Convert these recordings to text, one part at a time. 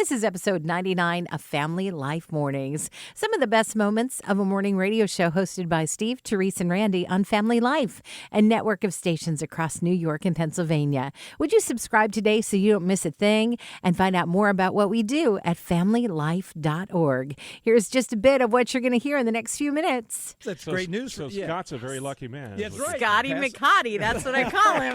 This is episode 99 of Family Life Mornings. Some of the best moments of a morning radio show hosted by Steve, Terese, and Randy on Family Life, a network of stations across New York and Pennsylvania. Would you subscribe today so you don't miss a thing and find out more about what we do at familylife.org? Here's just a bit of what you're going to hear in the next few minutes. That's great news. So Scott's a very lucky man. That's right. Scotty McHottie, that's what I call him.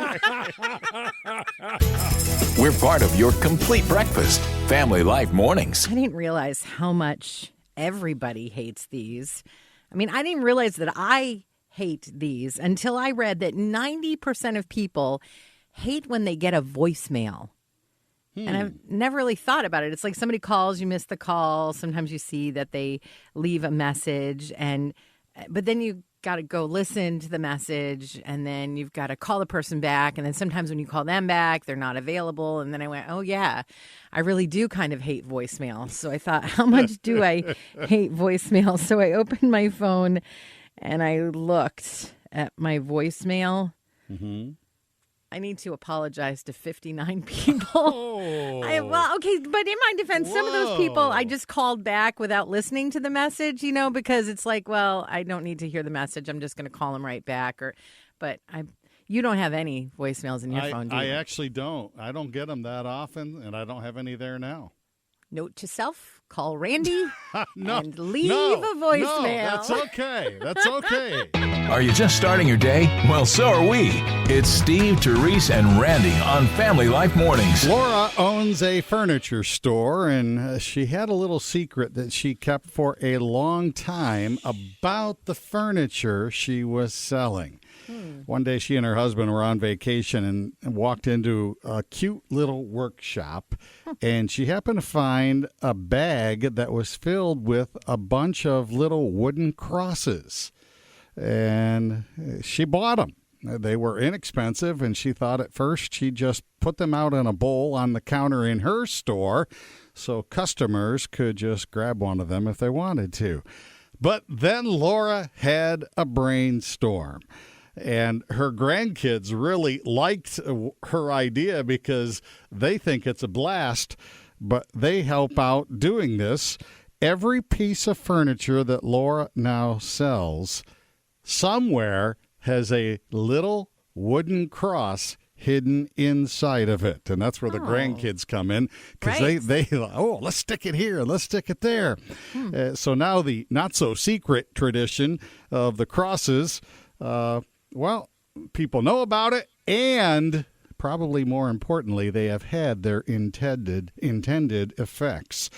We're part of your complete breakfast. Family Life Mornings. I didn't realize how much everybody hates these. I mean, I didn't realize that I hate these until I read that 90% of people hate when they get a voicemail. And I've never really thought about it. It's like somebody calls, you miss the call. Sometimes you see that they leave a message, but then you got to go listen to the message, and then you've got to call the person back. And then sometimes when you call them back, they're not available. And then I went, oh, yeah, I really do kind of hate voicemail. So I thought, how much do I hate voicemail? So I opened my phone and I looked at my voicemail. Mm-hmm. I need to apologize to 59 people. Oh. Okay, but in my defense, some of those people I just called back without listening to the message, because it's like, well, I don't need to hear the message. I'm just going to call them right back. You don't have any voicemails in your phone, do you? I actually don't. I don't get them that often, and I don't have any there now. Note to self, call Randy and leave a voicemail. No, that's okay. That's okay. Are you just starting your day? Well, so are we. It's Steve, Terese, and Randy on Family Life Mornings. Laura owns a furniture store, and she had a little secret that she kept for a long time about the furniture she was selling. One day she and her husband were on vacation and walked into a cute little workshop, and she happened to find a bag that was filled with a bunch of little wooden crosses. And she bought them. They were inexpensive, and she thought at first she'd just put them out in a bowl on the counter in her store so customers could just grab one of them if they wanted to. But then Laura had a brainstorm. And her grandkids really liked her idea because they think it's a blast, but they help out doing this. Every piece of furniture that Laura now sells somewhere has a little wooden cross hidden inside of it. And that's where the grandkids come in because they let's stick it here, let's stick it there. So now the not-so-secret tradition of the crosses, people know about it, and probably more importantly, they have had their intended effects.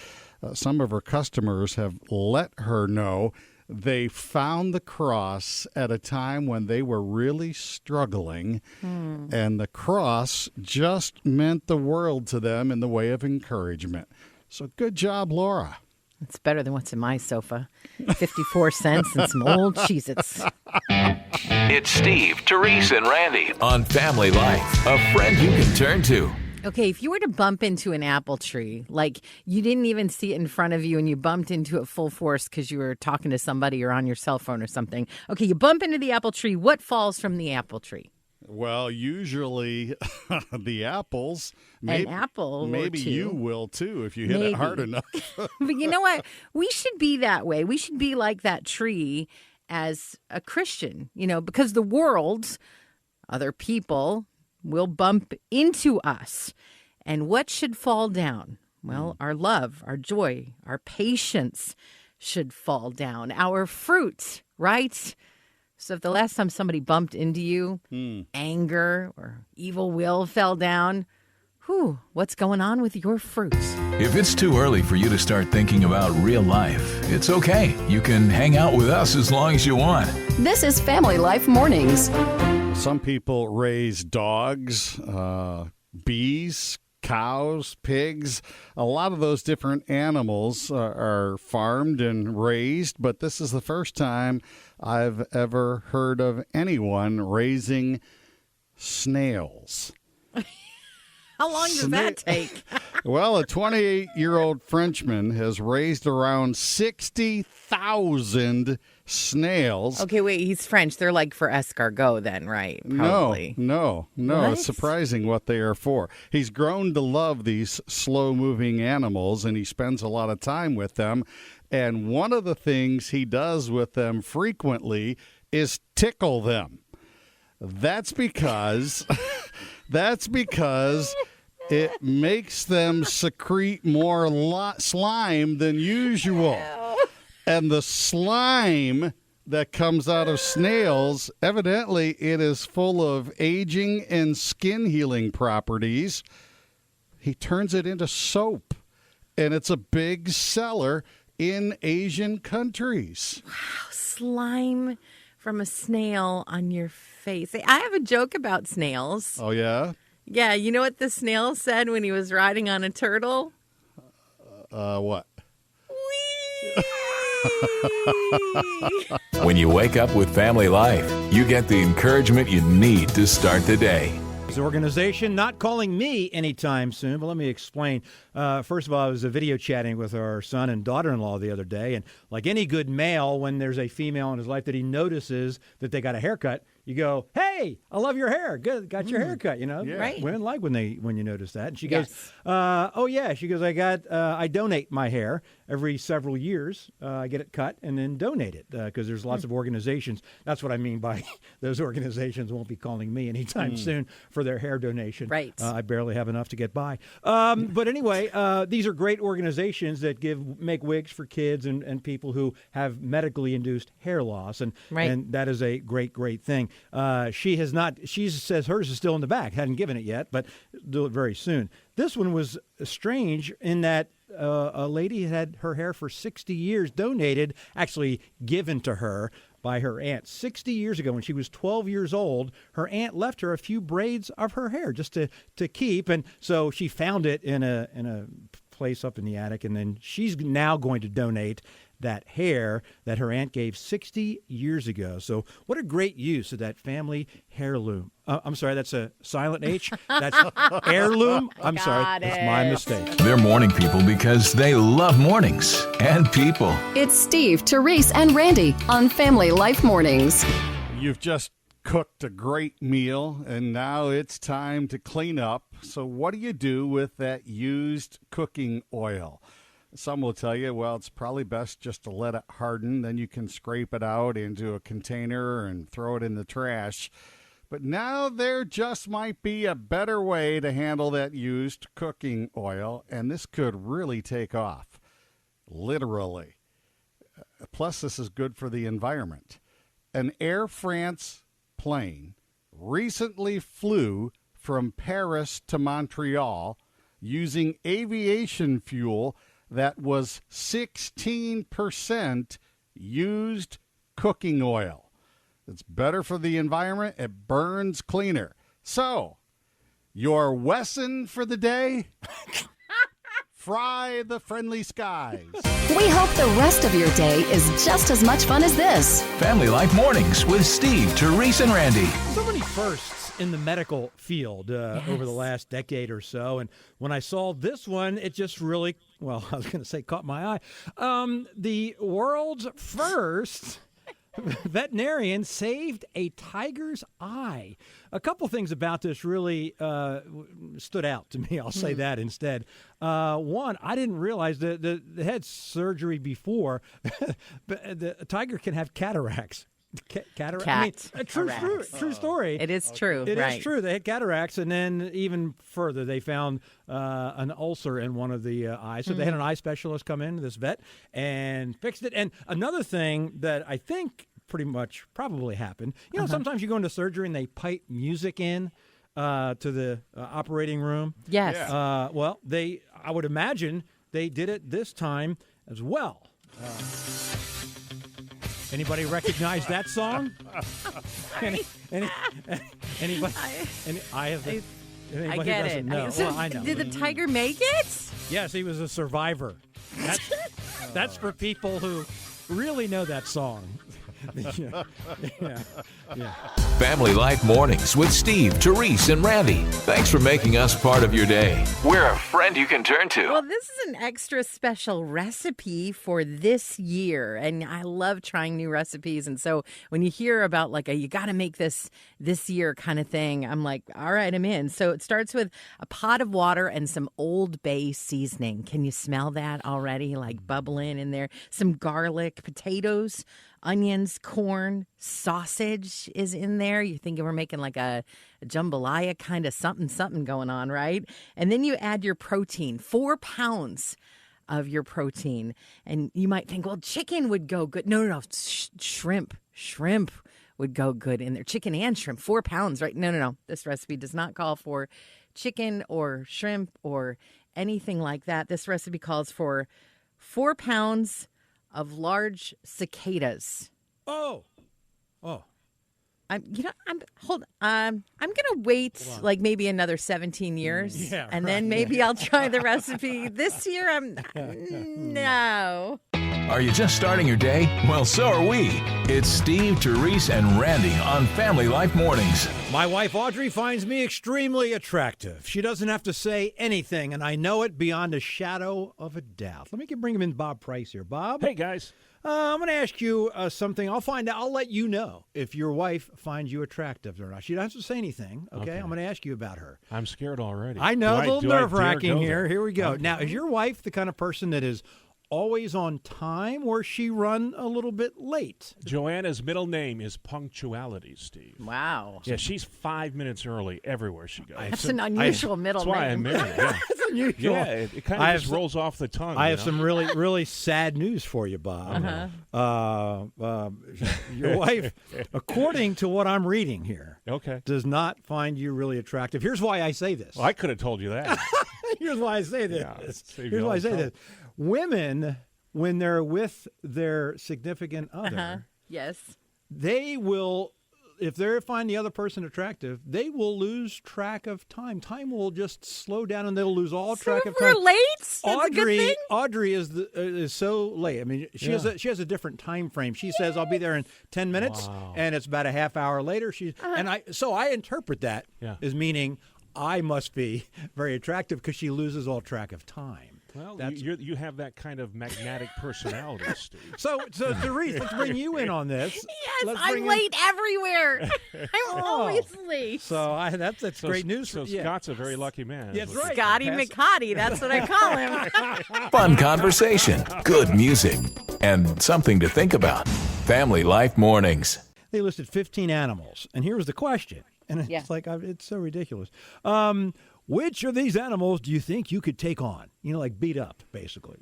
Some of her customers have let her know they found the cross at a time when they were really struggling, and the cross just meant the world to them in the way of encouragement. So good job, Laura. It's better than what's in my sofa. 54 cents and some old Cheez-Its. It's Steve, Terese, and Randy on Family Life, a friend you can turn to. Okay, if you were to bump into an apple tree, like you didn't even see it in front of you and you bumped into it full force because you were talking to somebody or on your cell phone or something. Okay, you bump into the apple tree. What falls from the apple tree? Well, usually the apples. An apple maybe or two. You will, too, if you hit it hard enough. But you know what? We should be that way. We should be like that tree as a Christian, because the world, other people, will bump into us. And what should fall down? Well, our love, our joy, our patience should fall down. Our fruit, right? So if the last time somebody bumped into you, anger or evil will fell down, what's going on with your fruits? If it's too early for you to start thinking about real life, it's okay. You can hang out with us as long as you want. This is Family Life Mornings. Some people raise dogs, bees, cows, pigs. A lot of those different animals are farmed and raised, but this is the first time I've ever heard of anyone raising snails. How long does that take? Well, a 28-year-old Frenchman has raised around 60,000 snails. Okay, wait, he's French. They're like for escargot then, right? Probably. No. What? It's surprising what they are for. He's grown to love these slow-moving animals, and he spends a lot of time with them. And one of the things he does with them frequently is tickle them. That's because it makes them secrete more slime than usual. And the slime that comes out of snails, evidently it is full of aging and skin healing properties. He turns it into soap, and it's a big seller in Asian countries. Slime from a snail on your face. I have a joke about snails. Oh, yeah? Yeah, you know what the snail said when he was riding on a turtle? What? When you wake up with Family Life, you get the encouragement you need to start the day. His organization not calling me anytime soon, but let me explain. First of all, I was video chatting with our son and daughter-in-law the other day, and like any good male, when there's a female in his life that he notices that they got a haircut, you go, "Hey, I love your hair. Good, got your haircut." You know, Yeah. Right. Women like when you notice that. And she Yes. goes, "Oh yeah." She goes, I donate my hair every several years. I get it cut and then donate it because there's lots of organizations. That's what I mean by those organizations won't be calling me anytime soon for their hair donation. Right. I barely have enough to get by. But anyway, these are great organizations that make wigs for kids and people who have medically induced hair loss, and Right. and that is a great thing. She has not. She says hers is still in the back. Hadn't given it yet, but do it very soon. This one was strange in that a lady had her hair for 60 years donated, actually given to her by her aunt 60 years ago when she was 12 years old. Her aunt left her a few braids of her hair just to keep, and so she found it in a place up in the attic, and then she's now going to donate that hair that her aunt gave 60 years ago. So what a great use of that family heirloom. I'm sorry, that's a silent H. That's heirloom. I'm sorry, that's my mistake. They're morning people because they love mornings and people. It's Steve, Terese, and Randy on Family Life Mornings. You've just cooked a great meal, and now it's time to clean up. So what do you do with that used cooking oil? Some will tell you, well, it's probably best just to let it harden. Then you can scrape it out into a container and throw it in the trash. But now there just might be a better way to handle that used cooking oil, and this could really take off, literally. Plus, this is good for the environment. An Air France plane recently flew from Paris to Montreal using aviation fuel that was 16% used cooking oil. It's better for the environment. It burns cleaner. So, your Wesson for the day? Fry the friendly skies. We hope the rest of your day is just as much fun as this. Family Life Mornings with Steve, Terese, and Randy. So many firsts in the medical field over the last decade or so. And when I saw this one, it just really, well, I was going to say caught my eye. The world's first veterinarian saved a tiger's eye. A couple things about this really stood out to me. I'll say that instead. One, I didn't realize that they had surgery before, but the tiger can have cataracts. Cataract. I mean, a true story. It is true. It right. is true. They had cataracts, and then even further, they found an ulcer in one of the eyes. So they had an eye specialist come in, this vet, and fixed it. And another thing that I think pretty much probably happened, you know, sometimes you go into surgery and they pipe music in to the operating room. Yes. Yeah. Well, I would imagine they did it this time as well. Anybody recognize that song? Anybody? Anybody I get it. doesn't know? So Well, I know. did the tiger make it? Yes, he was a survivor. That's for people who really know that song. Family Life Mornings with Steve, Terese, and Randy. Thanks for making us part of your day. We're a friend you can turn to. Well, this is an extra special recipe for this year, and I love trying new recipes. And so when you hear about like you got to make this year kind of thing, I'm like, all right, I'm in. So it starts with a pot of water and some Old Bay seasoning. Can you smell that already? Like bubbling in there. Some garlic, potatoes, onions, corn, sausage is in there. You think we're making like a jambalaya kind of something going on, right? And then you add your protein, 4 pounds of your protein. And you might think, well, chicken would go good. No. Shrimp would go good in there. Chicken and shrimp, 4 pounds, right? No. This recipe does not call for chicken or shrimp or anything like that. This recipe calls for 4 pounds of large cicadas. Oh. I'm gonna wait like maybe another 17 years, and then maybe I'll try the recipe this year. No. Are you just starting your day? Well, so are we. It's Steve, Terese, and Randy on Family Life Mornings. My wife Audrey finds me extremely attractive. She doesn't have to say anything, and I know it beyond a shadow of a doubt. Let me bring him in Bob Price here. Bob? Hey, guys. I'm going to ask you something. I'll let you know if your wife finds you attractive or not. She doesn't have to say anything, okay? I'm going to ask you about her. I'm scared already. I know, a little nerve-wracking here. Here we go. Okay. Now, is your wife the kind of person that is always on time, or she run a little bit late? Joanna's middle name is Punctuality, Steve. Wow. Yeah, she's 5 minutes early everywhere she goes. That's an unusual middle That's why I name. married her. Yeah. That's unusual. Yeah, it kind of just rolls off the tongue. I have some really, really sad news for you, Bob. Your wife, according to what I'm reading here, does not find you really attractive. Here's why I say this. Well, I could have told you that. Here's why I say this. Yeah, Here's why I say this. Women, when they're with their significant other, yes, they will, if they find the other person attractive, they will lose track of time. Time will just slow down, and they'll lose all track of time. We're late. That's a good thing. Audrey is so late. I mean, she has a different time frame. She says, "I'll be there in 10 minutes," and it's about a half hour later. I interpret that as meaning I must be very attractive because she loses all track of time. Well, you have that kind of magnetic personality, Steve. So Terese, let's bring you in on this. Yes, I'm late everywhere. I'm always late. So that's great news. So Scott's a very lucky man. That's right. Scotty McCotty, that's what I call him. Fun conversation, good music, and something to think about. Family Life Mornings. They listed 15 animals, and here was the question. And it's it's so ridiculous. Which of these animals do you think you could take on? Like beat up, basically.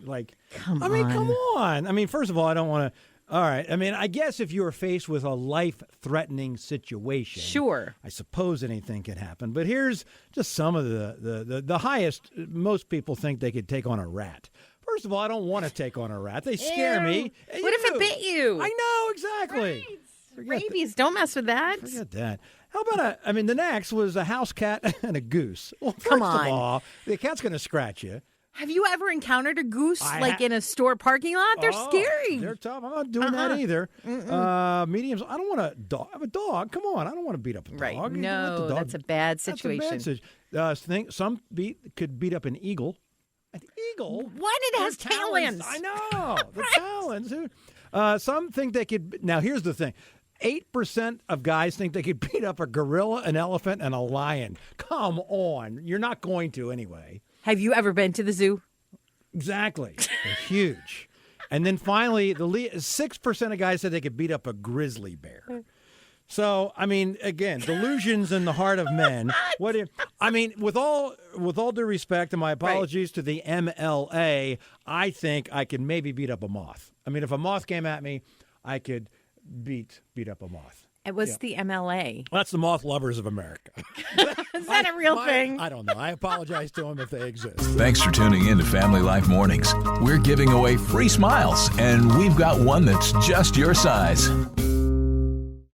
Come on. I mean, first of all, I don't want to. All right. I mean, I guess if you were faced with a life-threatening situation, sure, I suppose anything can happen. But here's just some of the highest. Most people think they could take on a rat. First of all, I don't want to take on a rat. They scare me. What if it bit you? I know, exactly. Rabies. Don't mess with that. Forget that. How about the next was a house cat and a goose. Well, Come first on. of all, the cat's going to scratch you. Have you ever encountered a goose in a store parking lot? They're scary. They're tough. I'm not doing that either. Mediums. I don't want a dog. I have a dog. Come on. I don't want to beat up a dog. Right. No, that's a bad situation. Some could beat up an eagle. An eagle? What? It has talons. I know. The talons. Some think they could. Now, here's the thing. 8% of guys think they could beat up a gorilla, an elephant, and a lion. Come on. You're not going to anyway. Have you ever been to the zoo? Exactly. They're huge. And then finally, 6% of guys said they could beat up a grizzly bear. So, I mean, again, delusions in the heart of men. With all due respect, and my apologies to the MLA, I think I could maybe beat up a moth. I mean, if a moth came at me, I could beat up a moth. It was the MLA. Well, that's the Moth Lovers of America. Is that a real thing? I don't know. I apologize to them if they exist. Thanks for tuning in to Family Life Mornings. We're giving away free smiles, and we've got one that's just your size.